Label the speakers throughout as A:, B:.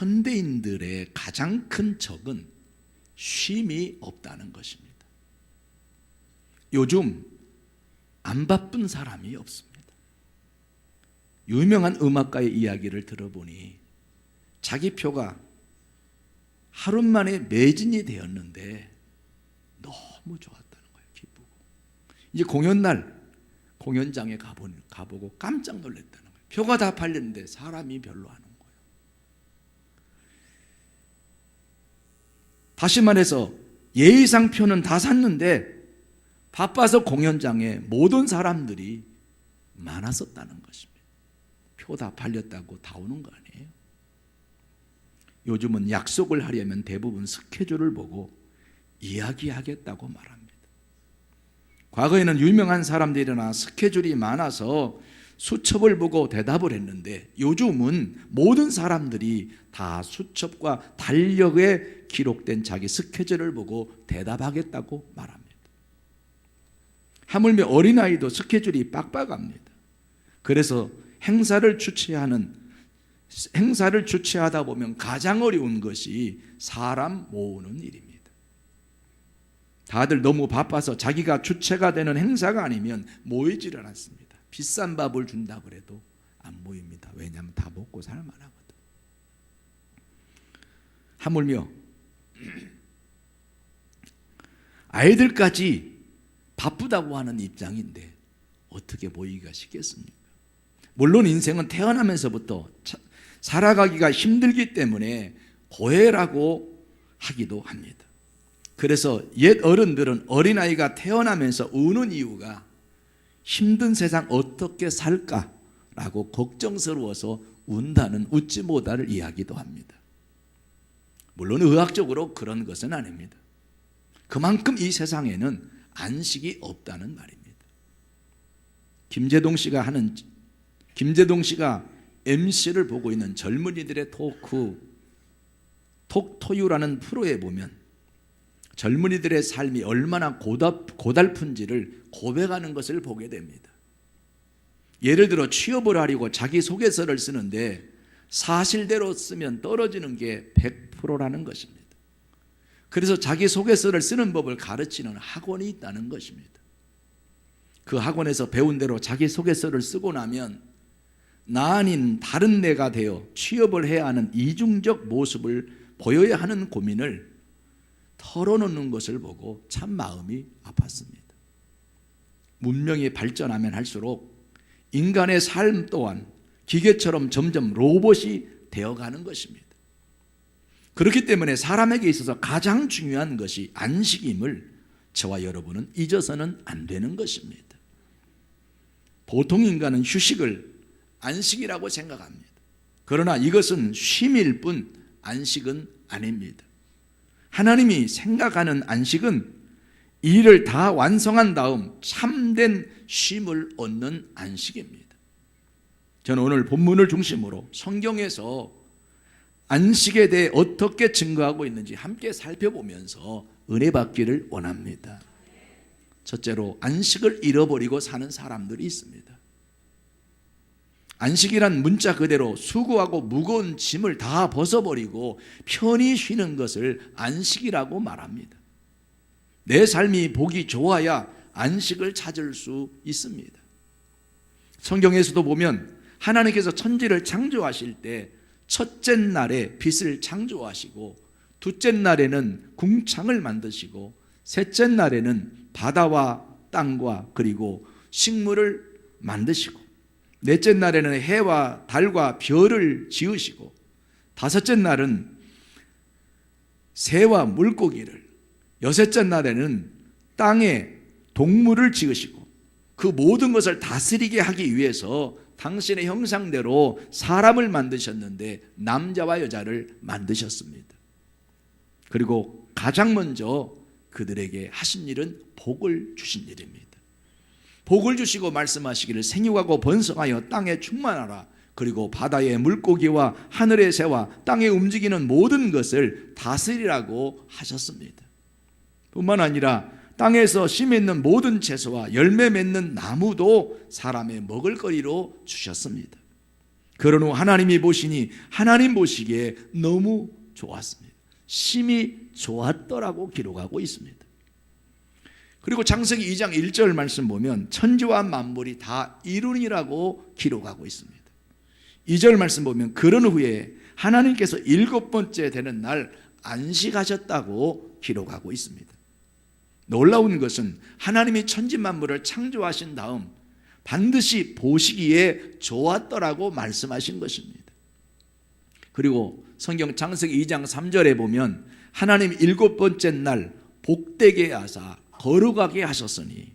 A: 현대인들의 가장 큰 적은 쉼이 없다는 것입니다. 요즘 안 바쁜 사람이 없습니다. 유명한 음악가의 이야기를 들어보니 자기 표가 하루 만에 매진이 되었는데 너무 좋았다는 거예요. 기쁘고. 이제 공연날 공연장에 가보고 깜짝 놀랐다는 거예요. 표가 다 팔렸는데 사람이 별로 안 온 거예요. 다시 말해서 예의상 표는 다 샀는데 바빠서 공연장에 못 온 사람들이 많았었다는 것입니다. 표 다 팔렸다고 다 오는 거 아니에요? 요즘은 약속을 하려면 대부분 스케줄을 보고 이야기하겠다고 말합니다. 과거에는 유명한 사람들이나 스케줄이 많아서 수첩을 보고 대답을 했는데 요즘은 모든 사람들이 다 수첩과 달력에 기록된 자기 스케줄을 보고 대답하겠다고 말합니다. 하물며 어린아이도 스케줄이 빡빡합니다. 그래서 행사를 주최하다 보면 가장 어려운 것이 사람 모으는 일입니다. 다들 너무 바빠서 자기가 주체가 되는 행사가 아니면 모이지를 않습니다. 비싼 밥을 준다고 해도 안 모입니다. 왜냐하면 다 먹고 살만하거든. 하물며 아이들까지 바쁘다고 하는 입장인데 어떻게 모이기가 쉽겠습니까? 물론 인생은 태어나면서부터 살아가기가 힘들기 때문에 고해라고 하기도 합니다. 그래서 옛 어른들은 어린아이가 태어나면서 우는 이유가 힘든 세상 어떻게 살까라고 걱정스러워서 운다는 웃지 못할 이야기도 합니다. 물론 의학적으로 그런 것은 아닙니다. 그만큼 이 세상에는 안식이 없다는 말입니다. 김재동 씨가 MC를 보고 있는 젊은이들의 톡토유라는 프로에 보면 젊은이들의 삶이 얼마나 고달픈지를 고백하는 것을 보게 됩니다. 예를 들어 취업을 하려고 자기소개서를 쓰는데 사실대로 쓰면 떨어지는 게 100%라는 것입니다. 그래서 자기소개서를 쓰는 법을 가르치는 학원이 있다는 것입니다. 그 학원에서 배운 대로 자기소개서를 쓰고 나면 나 아닌 다른 내가 되어 취업을 해야 하는 이중적 모습을 보여야 하는 고민을 털어놓는 것을 보고 참 마음이 아팠습니다. 문명이 발전하면 할수록 인간의 삶 또한 기계처럼 점점 로봇이 되어가는 것입니다. 그렇기 때문에 사람에게 있어서 가장 중요한 것이 안식임을 저와 여러분은 잊어서는 안 되는 것입니다. 보통 인간은 휴식을 안식이라고 생각합니다. 그러나 이것은 쉼일 뿐 안식은 아닙니다. 하나님이 생각하는 안식은 일을 다 완성한 다음 참된 쉼을 얻는 안식입니다. 저는 오늘 본문을 중심으로 성경에서 안식에 대해 어떻게 증거하고 있는지 함께 살펴보면서 은혜 받기를 원합니다. 첫째로 안식을 잃어버리고 사는 사람들이 있습니다. 안식이란 문자 그대로 수고하고 무거운 짐을 다 벗어버리고 편히 쉬는 것을 안식이라고 말합니다. 내 삶이 보기 좋아야 안식을 찾을 수 있습니다. 성경에서도 보면 하나님께서 천지를 창조하실 때 첫째 날에 빛을 창조하시고 둘째 날에는 궁창을 만드시고 셋째 날에는 바다와 땅과 그리고 식물을 만드시고 넷째 날에는 해와 달과 별을 지으시고 다섯째 날은 새와 물고기를, 여섯째 날에는 땅에 동물을 지으시고 그 모든 것을 다스리게 하기 위해서 당신의 형상대로 사람을 만드셨는데 남자와 여자를 만드셨습니다. 그리고 가장 먼저 그들에게 하신 일은 복을 주신 일입니다. 복을 주시고 말씀하시기를 생육하고 번성하여 땅에 충만하라. 그리고 바다의 물고기와 하늘의 새와 땅에 움직이는 모든 것을 다스리라고 하셨습니다. 뿐만 아니라 땅에서 씨 맺는 모든 채소와 열매 맺는 나무도 사람의 먹을거리로 주셨습니다. 그런 후 하나님이 보시니 하나님 보시기에 너무 좋았습니다. 심히 좋았더라고 기록하고 있습니다. 그리고 창세기 2장 1절 말씀 보면 천지와 만물이 다 이루니라고 기록하고 있습니다. 2절 말씀 보면 그런 후에 하나님께서 7번째 되는 날 안식하셨다고 기록하고 있습니다. 놀라운 것은 하나님이 천지 만물을 창조하신 다음 반드시 보시기에 좋았더라고 말씀하신 것입니다. 그리고 성경 창세기 2장 3절에 보면 하나님 7번째 날 복되게 하사 거룩하게 하셨으니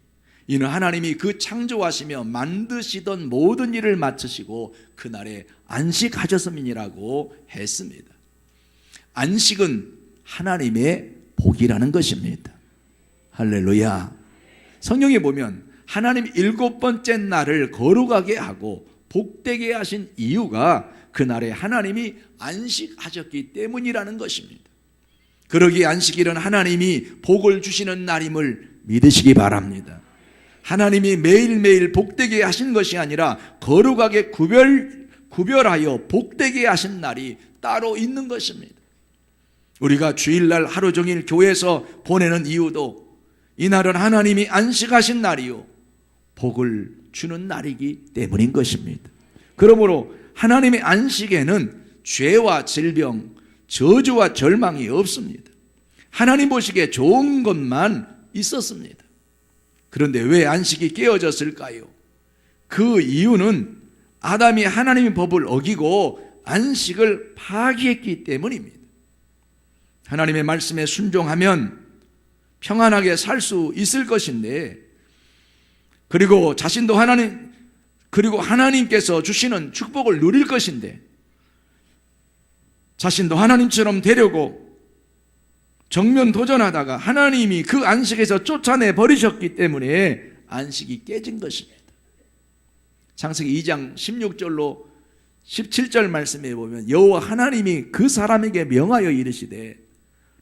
A: 이는 하나님이 그 창조하시며 만드시던 모든 일을 마치시고 그날에 안식하셨음이니라고 했습니다. 안식은 하나님의 복이라는 것입니다. 할렐루야. 성경에 보면 하나님 7번째 날을 거룩하게 하고 복되게 하신 이유가 그날에 하나님이 안식하셨기 때문이라는 것입니다. 그러기에 안식일은 하나님이 복을 주시는 날임을 믿으시기 바랍니다. 하나님이 매일매일 복되게 하신 것이 아니라 거룩하게 구별하여 복되게 하신 날이 따로 있는 것입니다. 우리가 주일날 하루 종일 교회에서 보내는 이유도 이날은 하나님이 안식하신 날이요 복을 주는 날이기 때문인 것입니다. 그러므로 하나님의 안식에는 죄와 질병, 저주와 절망이 없습니다. 하나님 보시기에 좋은 것만 있었습니다. 그런데 왜 안식이 깨어졌을까요? 그 이유는 아담이 하나님의 법을 어기고 안식을 파기했기 때문입니다. 하나님의 말씀에 순종하면 평안하게 살 수 있을 것인데, 그리고 자신도 하나님께서 주시는 축복을 누릴 것인데, 자신도 하나님처럼 되려고 정면 도전하다가 하나님이 그 안식에서 쫓아내 버리셨기 때문에 안식이 깨진 것입니다. 창세기 2장 16절로 17절 말씀에 보면 여호와 하나님이 그 사람에게 명하여 이르시되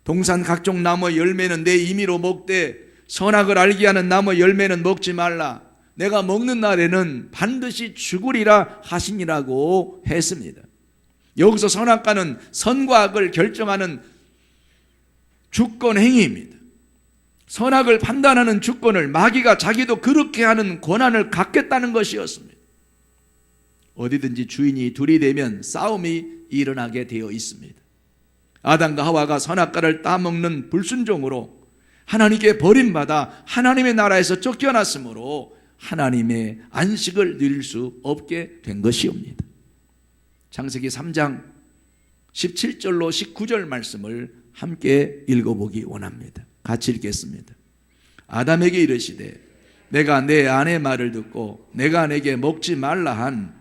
A: 동산 각종 나무의 열매는 내 임의로 먹되 선악을 알게 하는 나무의 열매는 먹지 말라. 내가 먹는 날에는 반드시 죽으리라 하시니라고 했습니다. 여기서 선악과는 선과 악을 결정하는 주권 행위입니다. 선악을 판단하는 주권을 마귀가 자기도 그렇게 하는 권한을 갖겠다는 것이었습니다. 어디든지 주인이 둘이 되면 싸움이 일어나게 되어 있습니다. 아담과 하와가 선악과를 따먹는 불순종으로 하나님께 버림받아 하나님의 나라에서 쫓겨났으므로 하나님의 안식을 누릴 수 없게 된 것이옵니다. 창세기 3장 17절로 19절 말씀을 함께 읽어보기 원합니다. 같이 읽겠습니다. 아담에게 이르시되 내가 내 아내 말을 듣고 내가 내게 먹지 말라 한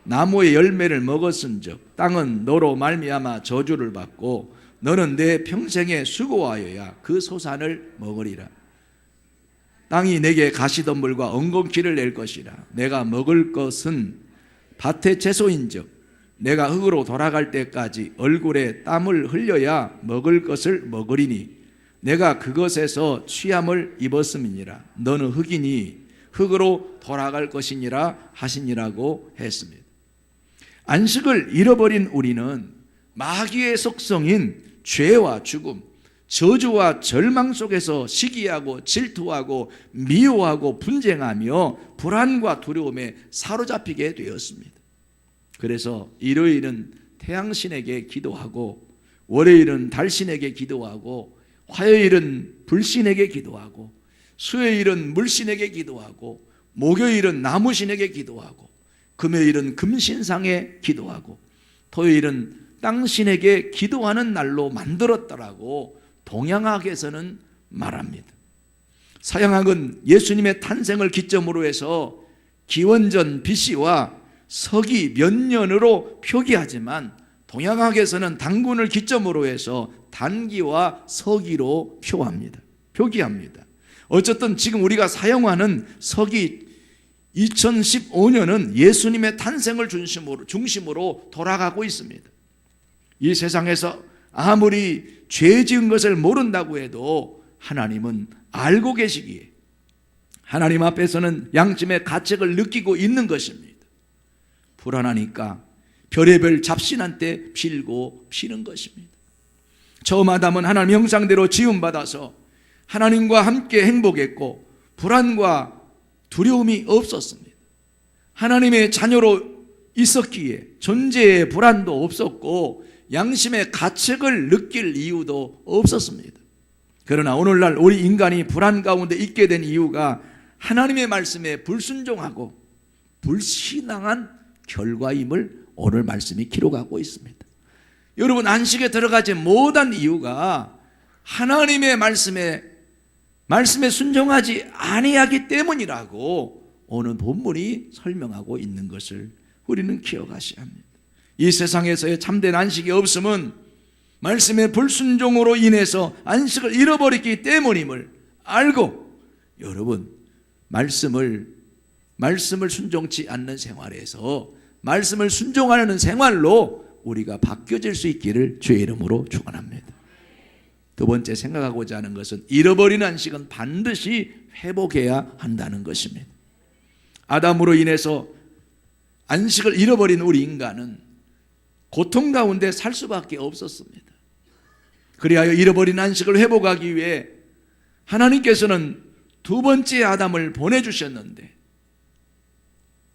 A: 나무의 열매를 먹었은즉 땅은 너로 말미암아 저주를 받고 너는 내 평생에 수고하여야 그 소산을 먹으리라. 땅이 내게 가시덤불과 엉겅퀴를 낼 것이라. 내가 먹을 것은 밭의 채소인즉 내가 흙으로 돌아갈 때까지 얼굴에 땀을 흘려야 먹을 것을 먹으리니 내가 그것에서 취함을 입었음이니라. 너는 흙이니 흙으로 돌아갈 것이니라 하시니라고 했습니다. 안식을 잃어버린 우리는 마귀의 속성인 죄와 죽음, 저주와 절망 속에서 시기하고 질투하고 미워하고 분쟁하며 불안과 두려움에 사로잡히게 되었습니다. 그래서 일요일은 태양신에게 기도하고 월요일은 달신에게 기도하고 화요일은 불신에게 기도하고 수요일은 물신에게 기도하고 목요일은 나무신에게 기도하고 금요일은 금신상에 기도하고 토요일은 땅신에게 기도하는 날로 만들었다라고 동양학에서는 말합니다. 서양학은 예수님의 탄생을 기점으로 해서 기원전 BC와 서기 몇 년으로 표기하지만 동양학에서는 단군을 기점으로 해서 단기와 서기로 표기합니다. 어쨌든 지금 우리가 사용하는 서기 2015년은 예수님의 탄생을 중심으로 돌아가고 있습니다. 이 세상에서 아무리 죄 지은 것을 모른다고 해도 하나님은 알고 계시기에 하나님 앞에서는 양심의 가책을 느끼고 있는 것입니다. 불안하니까 별의별 잡신한테 빌고 피는 것입니다. 처음 아담은 하나님 형상대로 지음받아서 하나님과 함께 행복했고 불안과 두려움이 없었습니다. 하나님의 자녀로 있었기에 존재의 불안도 없었고 양심의 가책을 느낄 이유도 없었습니다. 그러나 오늘날 우리 인간이 불안 가운데 있게 된 이유가 하나님의 말씀에 불순종하고 불신앙한 결과임을 오늘 말씀이 기록하고 있습니다. 여러분, 안식에 들어가지 못한 이유가 하나님의 말씀에 순종하지 아니하기 때문이라고 오늘 본문이 설명하고 있는 것을 우리는 기억하셔야 합니다. 이 세상에서의 참된 안식이 없음은 말씀의 불순종으로 인해서 안식을 잃어버렸기 때문임을 알고, 여러분, 말씀을 순종치 않는 생활에서 말씀을 순종하는 생활로 우리가 바뀌어질 수 있기를 주의 이름으로 축원합니다. 두 번째 생각하고자 하는 것은 잃어버린 안식은 반드시 회복해야 한다는 것입니다. 아담으로 인해서 안식을 잃어버린 우리 인간은 고통 가운데 살 수밖에 없었습니다. 그리하여 잃어버린 안식을 회복하기 위해 하나님께서는 두 번째 아담을 보내주셨는데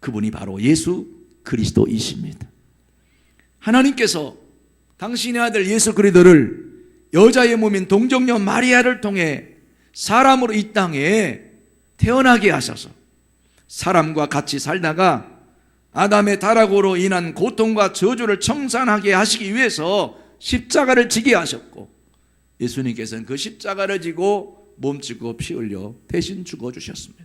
A: 그분이 바로 예수 그리스도이십니다. 하나님께서 당신의 아들 예수 그리스도를 여자의 몸인 동정녀 마리아를 통해 사람으로 이 땅에 태어나게 하셔서 사람과 같이 살다가 아담의 타락으로 인한 고통과 저주를 청산하게 하시기 위해서 십자가를 지게 하셨고, 예수님께서는 그 십자가를 지고 몸지고 피 흘려 대신 죽어주셨습니다.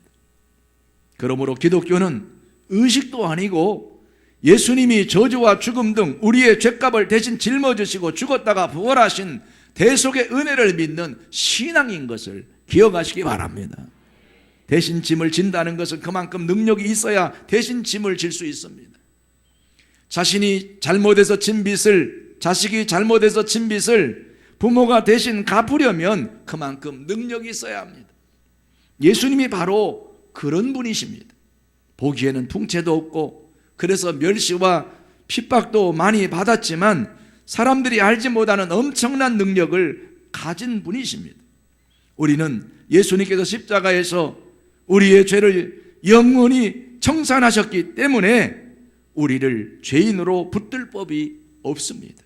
A: 그러므로 기독교는 의식도 아니고 예수님이 저주와 죽음 등 우리의 죄값을 대신 짊어지시고 죽었다가 부활하신 대속의 은혜를 믿는 신앙인 것을 기억하시기 바랍니다. 대신 짐을 진다는 것은 그만큼 능력이 있어야 대신 짐을 질 수 있습니다. 자식이 잘못해서 진 빚을 부모가 대신 갚으려면 그만큼 능력이 있어야 합니다. 예수님이 바로 그런 분이십니다. 보기에는 풍채도 없고 그래서 멸시와 핍박도 많이 받았지만 사람들이 알지 못하는 엄청난 능력을 가진 분이십니다. 우리는 예수님께서 십자가에서 우리의 죄를 영원히 청산하셨기 때문에 우리를 죄인으로 붙들 법이 없습니다.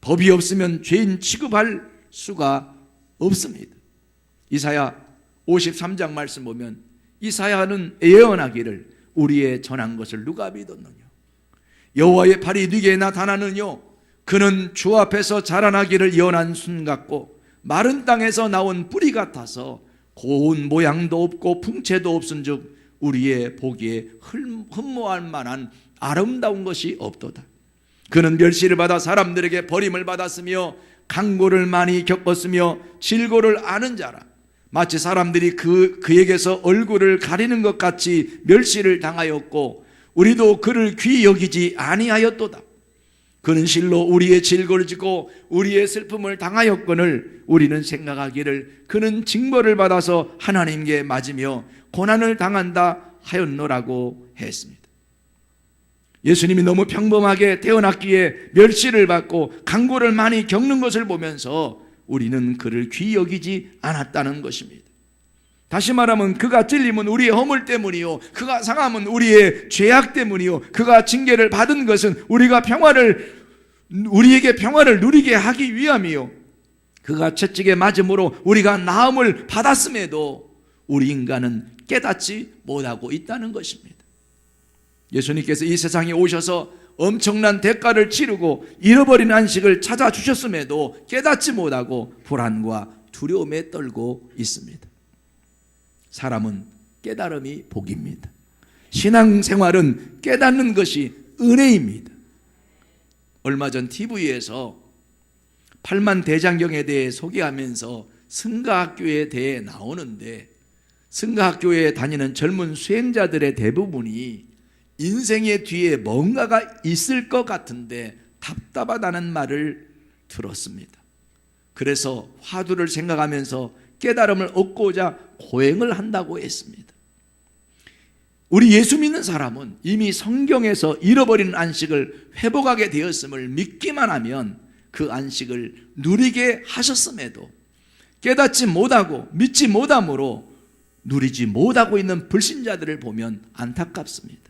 A: 법이 없으면 죄인 취급할 수가 없습니다. 이사야 53장 말씀 보면 이사야는 예언하기를 우리의 전한 것을 누가 믿었느냐, 여호와의 팔이 네게 나타나느뇨, 그는 주 앞에서 자라나기를 예언한 순 같고 마른 땅에서 나온 뿌리 같아서 고운 모양도 없고 풍채도 없은즉 우리의 보기에 흠모할 만한 아름다운 것이 없도다. 그는 멸시를 받아 사람들에게 버림을 받았으며 강고를 많이 겪었으며 질고를 아는 자라. 마치 사람들이 그에게서 얼굴을 가리는 것 같이 멸시를 당하였고 우리도 그를 귀히 여기지 아니하였도다. 그는 실로 우리의 질고를 지고 우리의 슬픔을 당하였거늘 우리는 생각하기를 그는 징벌을 받아서 하나님께 맞으며 고난을 당한다 하였노라고 했습니다. 예수님이 너무 평범하게 태어났기에 멸시를 받고 강고를 많이 겪는 것을 보면서 우리는 그를 귀히 여기지 않았다는 것입니다. 다시 말하면 그가 찔림은 우리의 허물 때문이요, 그가 상함은 우리의 죄악 때문이요, 그가 징계를 받은 것은 우리에게 평화를 누리게 하기 위함이요, 그가 채찍에 맞음으로 우리가 나음을 받았음에도 우리 인간은 깨닫지 못하고 있다는 것입니다. 예수님께서 이 세상에 오셔서 엄청난 대가를 치르고 잃어버린 안식을 찾아주셨음에도 깨닫지 못하고 불안과 두려움에 떨고 있습니다. 사람은 깨달음이 복입니다. 신앙생활은 깨닫는 것이 은혜입니다. 얼마 전 TV에서 8만 대장경에 대해 소개하면서 승가학교에 대해 나오는데, 승가학교에 다니는 젊은 수행자들의 대부분이 인생의 뒤에 뭔가가 있을 것 같은데 답답하다는 말을 들었습니다. 그래서 화두를 생각하면서 깨달음을 얻고자 고행을 한다고 했습니다. 우리 예수 믿는 사람은 이미 성경에서 잃어버린 안식을 회복하게 되었음을 믿기만 하면 그 안식을 누리게 하셨음에도 깨닫지 못하고 믿지 못함으로 누리지 못하고 있는 불신자들을 보면 안타깝습니다.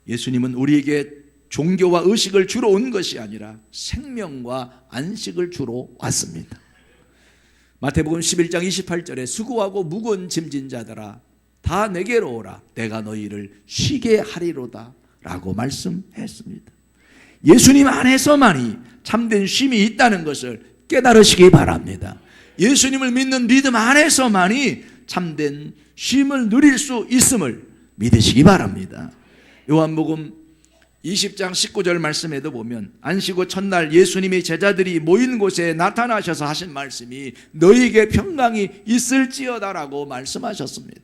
A: 예수님은 우리에게 종교와 의식을 주러 온 것이 아니라 생명과 안식을 주러 왔습니다. 마태복음 11장 28절에 수고하고 무거운 짐진 자들아 다 내게로 오라 내가 너희를 쉬게 하리로다 라고 말씀했습니다. 예수님 안에서만이 참된 쉼이 있다는 것을 깨달으시기 바랍니다. 예수님을 믿는 믿음 안에서만이 참된 쉼을 누릴 수 있음을 믿으시기 바랍니다. 요한복음 20장 19절 말씀에도 보면 안식 후 첫날 예수님이 제자들이 모인 곳에 나타나셔서 하신 말씀이 너희에게 평강이 있을지어다라고 말씀하셨습니다.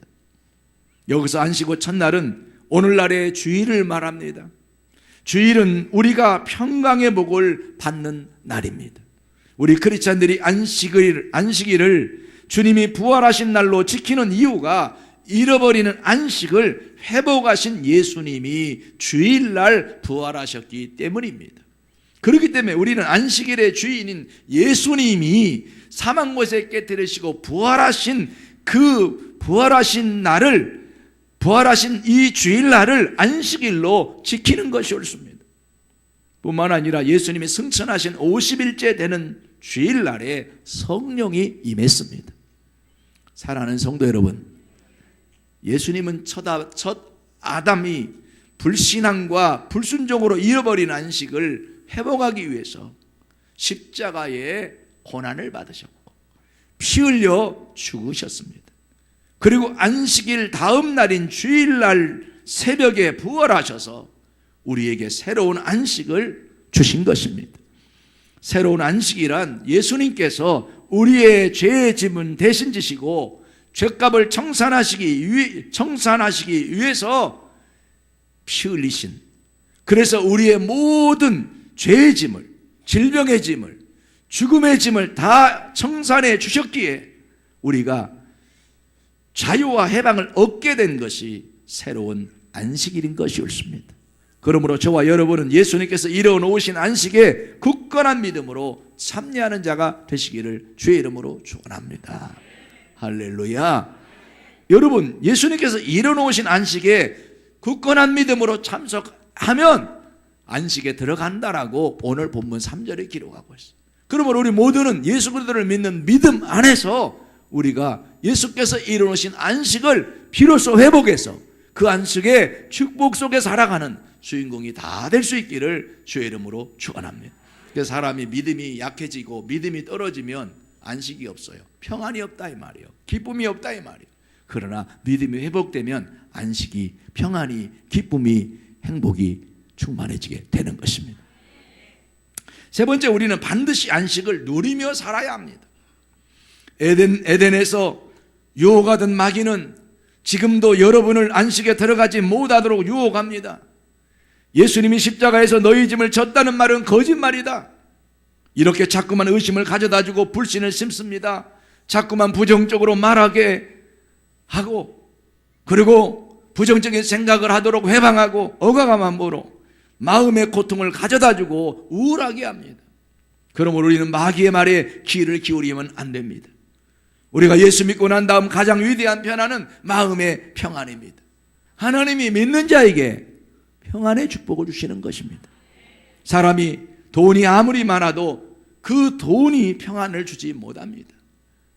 A: 여기서 안식 후 첫날은 오늘날의 주일을 말합니다. 주일은 우리가 평강의 복을 받는 날입니다. 우리 크리스찬들이 안식일을 주님이 부활하신 날로 지키는 이유가 잃어버리는 안식을 회복하신 예수님이 주일날 부활하셨기 때문입니다. 그렇기 때문에 우리는 안식일의 주인인 예수님이 사망 못에 깨뜨리시고 부활하신 부활하신 이 주일날을 안식일로 지키는 것이 옳습니다. 뿐만 아니라 예수님이 승천하신 50일째 되는 주일날에 성령이 임했습니다. 사랑하는 성도 여러분, 예수님은 첫 아담이 불신앙과 불순종으로 잃어버린 안식을 회복하기 위해서 십자가의 고난을 받으셨고 피 흘려 죽으셨습니다. 그리고 안식일 다음 날인 주일날 새벽에 부활하셔서 우리에게 새로운 안식을 주신 것입니다. 새로운 안식이란 예수님께서 우리의 죄의 짐은 대신 지시고 죄값을 청산하시기 위해서 피 흘리신, 그래서 우리의 모든 죄의 짐을, 질병의 짐을, 죽음의 짐을 다 청산해 주셨기에 우리가 자유와 해방을 얻게 된 것이 새로운 안식일인 것이 옳습니다. 그러므로 저와 여러분은 예수님께서 이뤄놓으신 안식에 굳건한 믿음으로 참여하는 자가 되시기를 주의 이름으로 축원합니다. 할렐루야. 여러분, 예수님께서 이뤄놓으신 안식에 굳건한 믿음으로 참석하면 안식에 들어간다라고 오늘 본문 3절에 기록하고 있어요. 그러므로 우리 모두는 예수 그리스도를 믿는 믿음 안에서 우리가 예수께서 이뤄놓으신 안식을 비로소 회복해서 그 안식의 축복 속에 살아가는 주인공이 다 될 수 있기를 주의 이름으로 축원합니다. 그래서 사람이 믿음이 약해지고 믿음이 떨어지면 안식이 없어요. 평안이 없다 이 말이에요. 기쁨이 없다 이 말이에요. 그러나 믿음이 회복되면 안식이, 평안이, 기쁨이, 행복이 충만해지게 되는 것입니다. 세 번째, 우리는 반드시 안식을 누리며 살아야 합니다. 에덴에서 유혹하던 마귀는 지금도 여러분을 안식에 들어가지 못하도록 유혹합니다. 예수님이 십자가에서 너희 짐을 졌다는 말은 거짓말이다. 이렇게 자꾸만 의심을 가져다주고 불신을 심습니다. 자꾸만 부정적으로 말하게 하고, 그리고 부정적인 생각을 하도록 회방하고 억압함으로 마음의 고통을 가져다주고 우울하게 합니다. 그러므로 우리는 마귀의 말에 귀를 기울이면 안 됩니다. 우리가 예수 믿고 난 다음 가장 위대한 변화는 마음의 평안입니다. 하나님이 믿는 자에게 평안의 축복을 주시는 것입니다. 사람이 돈이 아무리 많아도 그 돈이 평안을 주지 못합니다.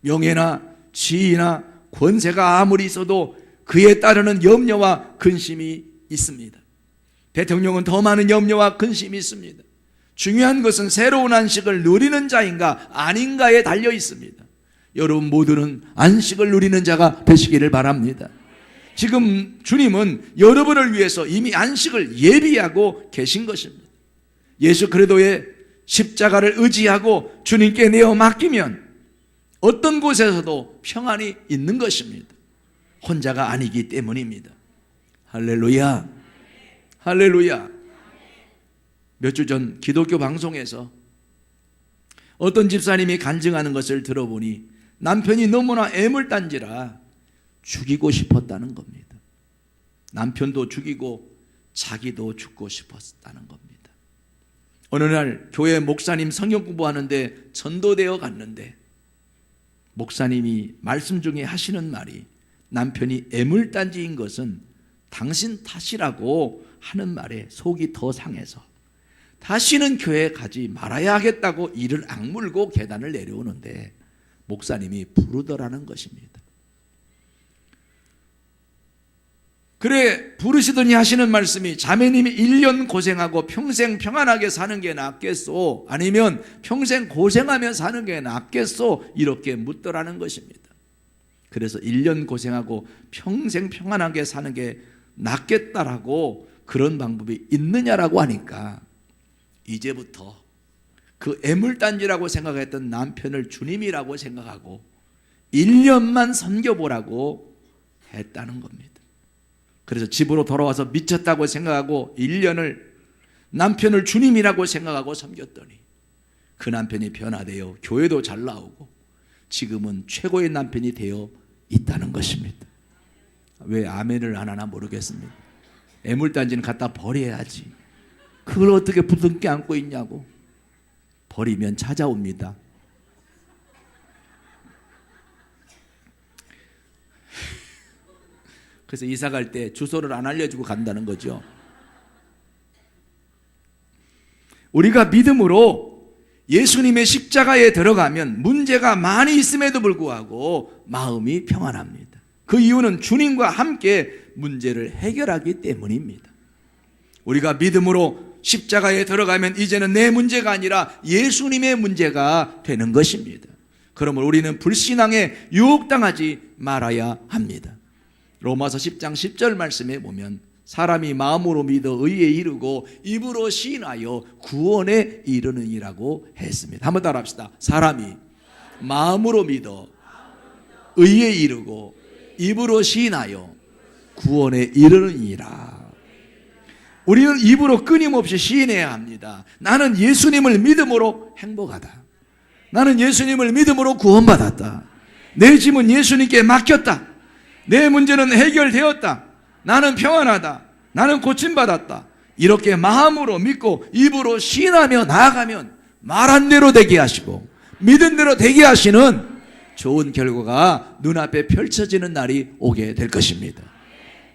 A: 명예나 지위나 권세가 아무리 있어도 그에 따르는 염려와 근심이 있습니다. 대통령은 더 많은 염려와 근심이 있습니다. 중요한 것은 새로운 안식을 누리는 자인가 아닌가에 달려 있습니다. 여러분 모두는 안식을 누리는 자가 되시기를 바랍니다. 지금 주님은 여러분을 위해서 이미 안식을 예비하고 계신 것입니다. 예수 그리스도의 십자가를 의지하고 주님께 내어 맡기면 어떤 곳에서도 평안이 있는 것입니다. 혼자가 아니기 때문입니다. 할렐루야. 할렐루야. 몇 주 전 기독교 방송에서 어떤 집사님이 간증하는 것을 들어보니 남편이 너무나 애물단지라 죽이고 싶었다는 겁니다. 남편도 죽이고 자기도 죽고 싶었다는 겁니다. 어느 날 교회 목사님 성경 공부하는데 전도되어 갔는데 목사님이 말씀 중에 하시는 말이 남편이 애물단지인 것은 당신 탓이라고 하는 말에 속이 더 상해서 다시는 교회에 가지 말아야 하겠다고 이를 악물고 계단을 내려오는데 목사님이 부르더라는 것입니다. 그래 부르시더니 하시는 말씀이 자매님이 1년 고생하고 평생 평안하게 사는 게 낫겠소? 아니면 평생 고생하며 사는 게 낫겠소? 이렇게 묻더라는 것입니다. 그래서 1년 고생하고 평생 평안하게 사는 게 낫겠다라고 그런 방법이 있느냐라고 하니까 이제부터 그 애물단지라고 생각했던 남편을 주님이라고 생각하고 1년만 섬겨보라고 했다는 겁니다. 그래서 집으로 돌아와서 미쳤다고 생각하고 1년을 남편을 주님이라고 생각하고 섬겼더니 그 남편이 변화되어 교회도 잘 나오고 지금은 최고의 남편이 되어 있다는 것입니다. 왜 아멘을 안 하나 모르겠습니다. 애물단지는 갖다 버려야지. 그걸 어떻게 부둥켜 안고 있냐고. 버리면 찾아옵니다. 그래서 이사 갈 때 주소를 안 알려주고 간다는 거죠. 우리가 믿음으로 예수님의 십자가에 들어가면 문제가 많이 있음에도 불구하고 마음이 평안합니다. 그 이유는 주님과 함께 문제를 해결하기 때문입니다. 우리가 믿음으로 십자가에 들어가면 이제는 내 문제가 아니라 예수님의 문제가 되는 것입니다. 그러므로 우리는 불신앙에 유혹당하지 말아야 합니다. 로마서 10장 10절 말씀에 보면 사람이 마음으로 믿어 의에 이르고 입으로 시인하여 구원에 이르느니라고 했습니다. 한번 따라합시다. 사람이 마음으로 믿어 의에 이르고 입으로 시인하여 구원에 이르느니라. 우리는 입으로 끊임없이 시인해야 합니다. 나는 예수님을 믿음으로 행복하다. 나는 예수님을 믿음으로 구원받았다. 내 짐은 예수님께 맡겼다. 내 문제는 해결되었다. 나는 평안하다. 나는 고침받았다. 이렇게 마음으로 믿고 입으로 시인하며 나아가면 말한 대로 되게 하시고 믿은 대로 되게 하시는 좋은 결과가 눈앞에 펼쳐지는 날이 오게 될 것입니다.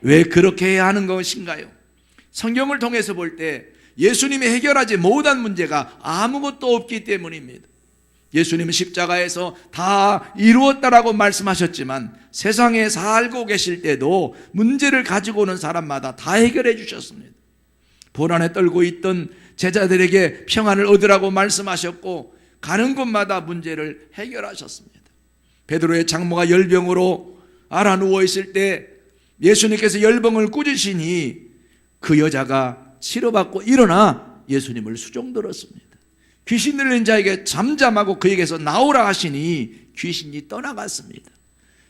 A: 왜 그렇게 해야 하는 것인가요? 성경을 통해서 볼 때 예수님이 해결하지 못한 문제가 아무것도 없기 때문입니다. 예수님은 십자가에서 다 이루었다라고 말씀하셨지만 세상에 살고 계실 때도 문제를 가지고 오는 사람마다 다 해결해 주셨습니다. 고난에 떨고 있던 제자들에게 평안을 얻으라고 말씀하셨고 가는 곳마다 문제를 해결하셨습니다. 베드로의 장모가 열병으로 앓아 누워 있을 때 예수님께서 열병을 꾸짖으시니 그 여자가 치료받고 일어나 예수님을 수종들었습니다. 귀신 들린 자에게 잠잠하고 그에게서 나오라 하시니 귀신이 떠나갔습니다.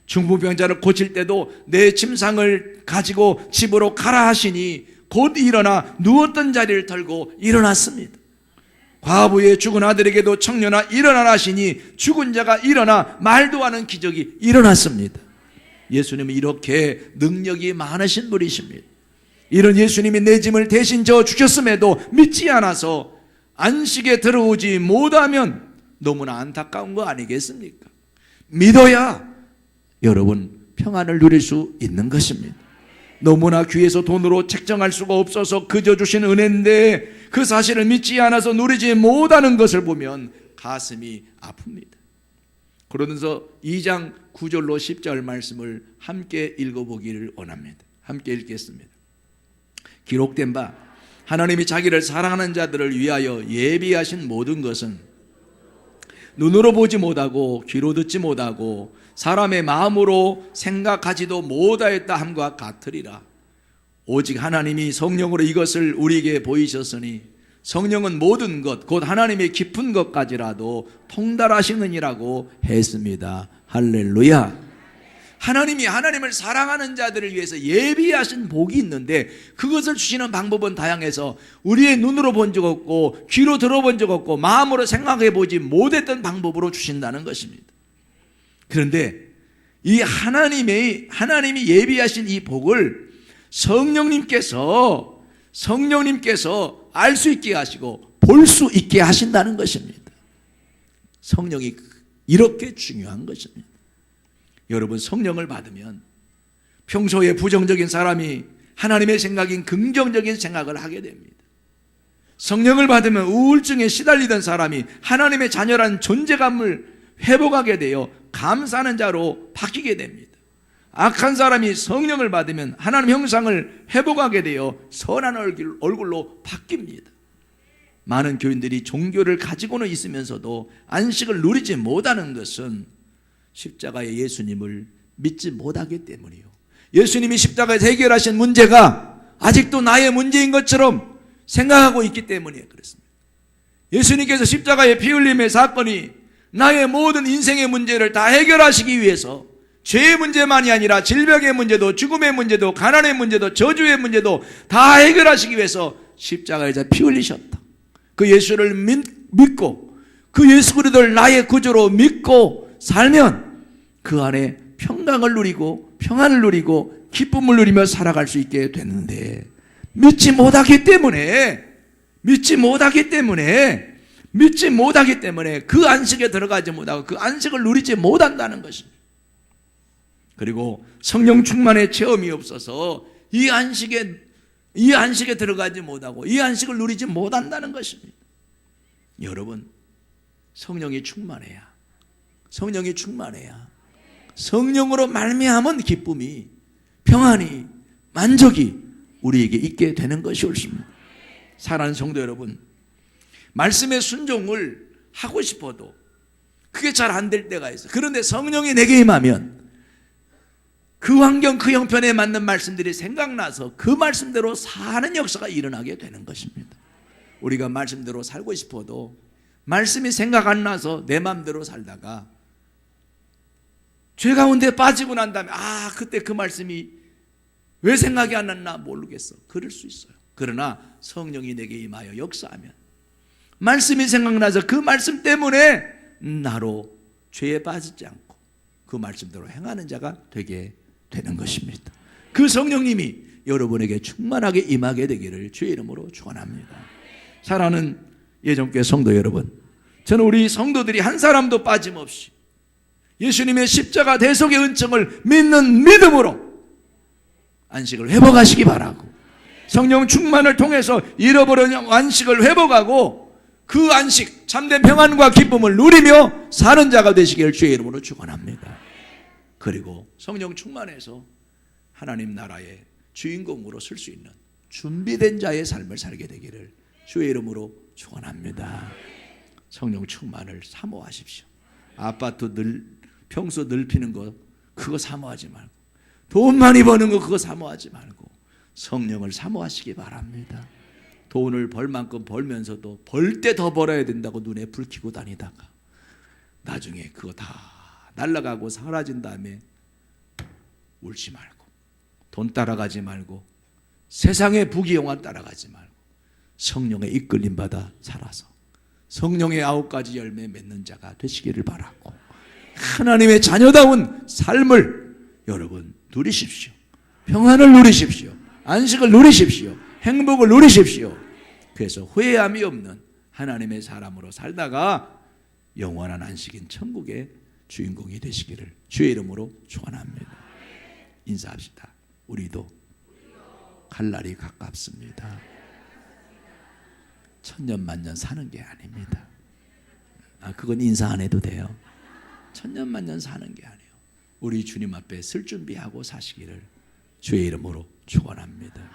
A: 중풍병자를 고칠 때도 내 침상을 가지고 집으로 가라 하시니 곧 일어나 누웠던 자리를 털고 일어났습니다. 과부의 죽은 아들에게도 청년아 일어나라 하시니 죽은 자가 일어나 말도 하는 기적이 일어났습니다. 예수님은 이렇게 능력이 많으신 분이십니다. 이런 예수님이 내 짐을 대신 져 주셨음에도 믿지 않아서 안식에 들어오지 못하면 너무나 안타까운 거 아니겠습니까? 믿어야 여러분 평안을 누릴 수 있는 것입니다. 너무나 귀해서 돈으로 책정할 수가 없어서 그저 주신 은혜인데 그 사실을 믿지 않아서 누리지 못하는 것을 보면 가슴이 아픕니다. 그러면서 2장 9절로 10절 말씀을 함께 읽어보기를 원합니다. 함께 읽겠습니다. 기록된 바 하나님이 자기를 사랑하는 자들을 위하여 예비하신 모든 것은 눈으로 보지 못하고 귀로 듣지 못하고 사람의 마음으로 생각하지도 못하였다 함과 같으리라. 오직 하나님이 성령으로 이것을 우리에게 보이셨으니 성령은 모든 것 곧 하나님의 깊은 것까지라도 통달하시느니라고 했습니다. 할렐루야. 하나님이 하나님을 사랑하는 자들을 위해서 예비하신 복이 있는데 그것을 주시는 방법은 다양해서 우리의 눈으로 본 적 없고 귀로 들어본 적 없고 마음으로 생각해 보지 못했던 방법으로 주신다는 것입니다. 그런데 이 하나님이 예비하신 이 복을 성령님께서 알 수 있게 하시고 볼 수 있게 하신다는 것입니다. 성령이 이렇게 중요한 것입니다. 여러분, 성령을 받으면 평소에 부정적인 사람이 하나님의 생각인 긍정적인 생각을 하게 됩니다. 성령을 받으면 우울증에 시달리던 사람이 하나님의 자녀라는 존재감을 회복하게 되어 감사하는 자로 바뀌게 됩니다. 악한 사람이 성령을 받으면 하나님 형상을 회복하게 되어 선한 얼굴로 바뀝니다. 많은 교인들이 종교를 가지고는 있으면서도 안식을 누리지 못하는 것은 십자가의 예수님을 믿지 못하기 때문이요, 예수님이 십자가에서 해결하신 문제가 아직도 나의 문제인 것처럼 생각하고 있기 때문에 그렇습니다. 예수님께서 십자가의 피 흘림의 사건이 나의 모든 인생의 문제를 다 해결하시기 위해서 죄의 문제만이 아니라 질병의 문제도, 죽음의 문제도, 가난의 문제도, 저주의 문제도 다 해결하시기 위해서 십자가에서 피 흘리셨다. 그 예수를 믿고 그 예수 그리스도를 나의 구주로 믿고 살면 그 안에 평강을 누리고 평안을 누리고 기쁨을 누리며 살아갈 수 있게 되는데, 믿지 못하기 때문에 그 안식에 들어가지 못하고 그 안식을 누리지 못한다는 것입니다. 그리고 성령 충만의 체험이 없어서 이 안식에 들어가지 못하고 이 안식을 누리지 못한다는 것입니다. 여러분, 성령이 충만해야 성령으로 말미암은 기쁨이, 평안이, 만족이 우리에게 있게 되는 것이 옳습니다. 사랑하는 성도 여러분, 말씀의 순종을 하고 싶어도 그게 잘 안 될 때가 있어요. 그런데 성령이 내게 임하면 그 환경, 그 형편에 맞는 말씀들이 생각나서 그 말씀대로 사는 역사가 일어나게 되는 것입니다. 우리가 말씀대로 살고 싶어도 말씀이 생각 안 나서 내 마음대로 살다가 죄 가운데 빠지고 난 다음에 그때 그 말씀이 왜 생각이 안 났나 모르겠어, 그럴 수 있어요. 그러나 성령이 내게 임하여 역사하면 말씀이 생각나서 그 말씀 때문에 나로 죄에 빠지지 않고 그 말씀대로 행하는 자가 되게 되는 것입니다. 그 성령님이 여러분에게 충만하게 임하게 되기를 주의 이름으로 축원합니다. 사랑하는 예정교회 성도 여러분, 저는 우리 성도들이 한 사람도 빠짐없이 예수님의 십자가 대속의 은총을 믿는 믿음으로 안식을 회복하시기 바라고, 성령 충만을 통해서 잃어버린 안식을 회복하고 그 안식, 참된 평안과 기쁨을 누리며 사는 자가 되시기를 주의 이름으로 축원합니다. 그리고 성령 충만해서 하나님 나라의 주인공으로 쓸 수 있는 준비된 자의 삶을 살게 되기를 주의 이름으로 축원합니다. 성령 충만을 사모하십시오. 아파트 평소 넓히는 거 그거 사모하지 말고, 돈 많이 버는 거 그거 사모하지 말고 성령을 사모하시기 바랍니다. 돈을 벌 만큼 벌면서도 벌 때 더 벌어야 된다고 눈에 불 켜고 다니다가 나중에 그거 다 날아가고 사라진 다음에 울지 말고, 돈 따라가지 말고, 세상의 부귀영화 따라가지 말고 성령의 이끌림 받아 살아서 성령의 9가지 열매 맺는 자가 되시기를 바라고, 하나님의 자녀다운 삶을 여러분 누리십시오. 평안을 누리십시오. 안식을 누리십시오. 행복을 누리십시오. 그래서 후회함이 없는 하나님의 사람으로 살다가 영원한 안식인 천국의 주인공이 되시기를 주의 이름으로 축원합니다. 인사합시다. 우리도 갈 날이 가깝습니다. 천년만년 사는 게 아닙니다. 그건 인사 안 해도 돼요. 천년만년 사는 게 아니에요. 우리 주님 앞에 설 준비하고 사시기를 주의 이름으로 축원합니다.